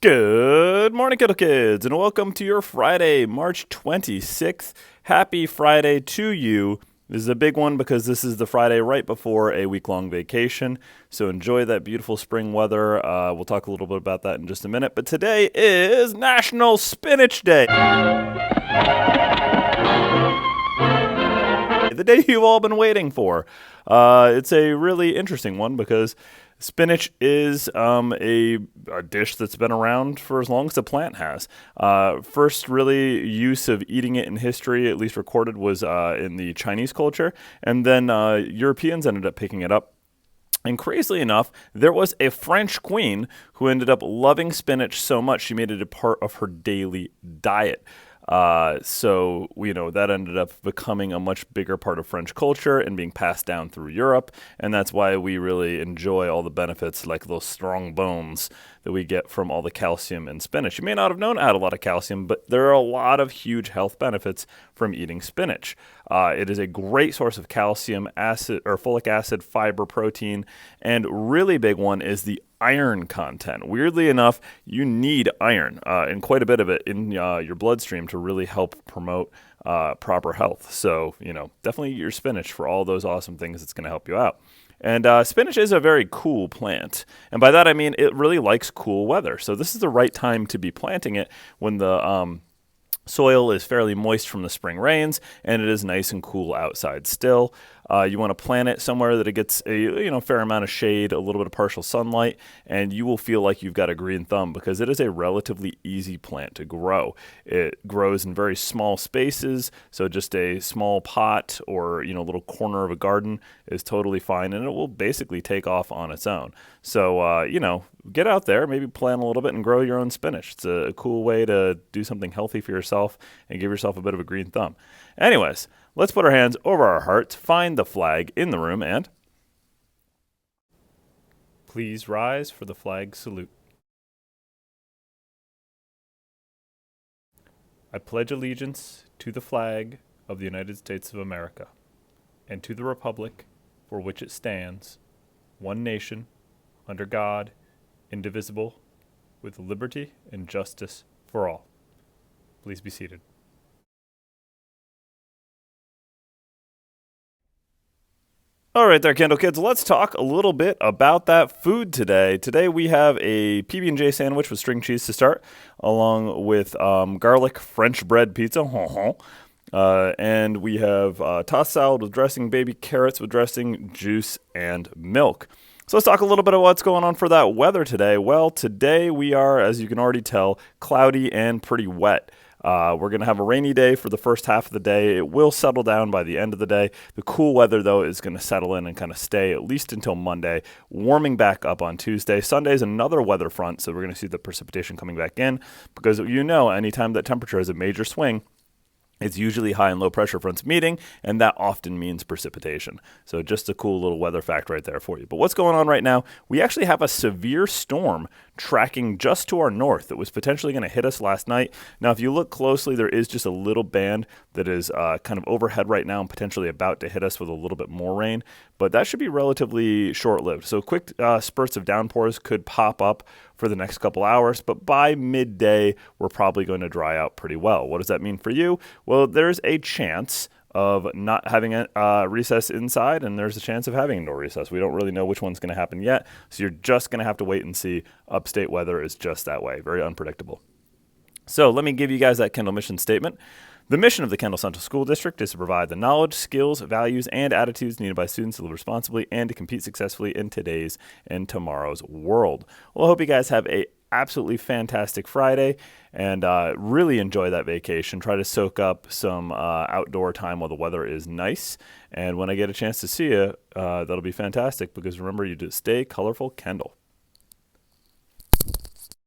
Good morning, Kettle Kids, and welcome to your Friday, March 26th. Happy Friday to you. This is a big one because this is the Friday right before a week-long vacation, so enjoy that beautiful spring weather. We'll talk a little bit about that in just a minute, but today is National Spinach Day. The day you've all been waiting for. It's a really interesting one because spinach is a dish that's been around for as long as the plant has. First really use of eating it in history, at least recorded, was in the Chinese culture, and then Europeans ended up picking it up. And crazily enough, there was a French queen who ended up loving spinach so much she made it a part of her daily diet. So that ended up becoming a much bigger part of French culture and being passed down through Europe. And that's why we really enjoy all the benefits, like those strong bones that we get from all the calcium in spinach. You may not have known it had a lot of calcium, but there are a lot of huge health benefits from eating spinach. It is a great source of calcium, acid or folic acid, fiber, protein, and really big one is the iron content. Weirdly enough, you need iron and quite a bit of it in your bloodstream to really help promote proper health. So, definitely eat your spinach for all those awesome things it's going to help you out. And spinach is a very cool plant. And by that, I mean it really likes cool weather. So this is the right time to be planting it when the soil is fairly moist from the spring rains, and it is nice and cool outside still. You want to plant it somewhere that it gets a fair amount of shade, a little bit of partial sunlight, and you will feel like you've got a green thumb because it is a relatively easy plant to grow. It grows in very small spaces, so just a small pot or little corner of a garden is totally fine, and it will basically take off on its own. So get out there, maybe plant a little bit and grow your own spinach. It's a cool way to do something healthy for yourself and give yourself a bit of a green thumb. Anyways, let's put our hands over our hearts, find the flag in the room, and please rise for the flag salute. I pledge allegiance to the flag of the United States of America and to the republic for which it stands, one nation, under God, indivisible, with liberty and justice for all. Please be seated. All right there, Kendall Kids. Let's talk a little bit about that food today. Today we have a PB&J sandwich with string cheese to start, along with garlic French bread pizza. And we have tossed salad with dressing, baby carrots with dressing, juice, and milk. So let's talk a little bit about what's going on for that weather today. Well, today we are, as you can already tell, cloudy and pretty wet. We're going to have a rainy day for the first half of the day. It will settle down by the end of the day. The cool weather, though, is going to settle in and kind of stay at least until Monday, warming back up on Tuesday. Sunday is another weather front, so we're going to see the precipitation coming back in because anytime that temperature has a major swing, it's usually high and low pressure fronts meeting, and that often means precipitation. So just a cool little weather fact right there for you. But what's going on right now? We actually have a severe storm tracking just to our north that was potentially going to hit us last night. Now, if you look closely, there is just a little band that is kind of overhead right now and potentially about to hit us with a little bit more rain. But that should be relatively short-lived. So quick spurts of downpours could pop up for the next couple hours, but by midday, we're probably going to dry out pretty well. What does that mean for you? Well, there's a chance of not having a recess inside, and there's a chance of having indoor recess. We don't really know which one's going to happen yet, so you're just going to have to wait and see. Upstate weather is just that way, very unpredictable. So let me give you guys that Kendall mission statement. The mission of the Kendall Central School District is to provide the knowledge, skills, values, and attitudes needed by students to live responsibly and to compete successfully in today's and tomorrow's world. Well, I hope you guys have a absolutely fantastic Friday and really enjoy that vacation. Try to soak up some outdoor time while the weather is nice. And when I get a chance to see you, that'll be fantastic because remember, you just stay colorful, Kendall.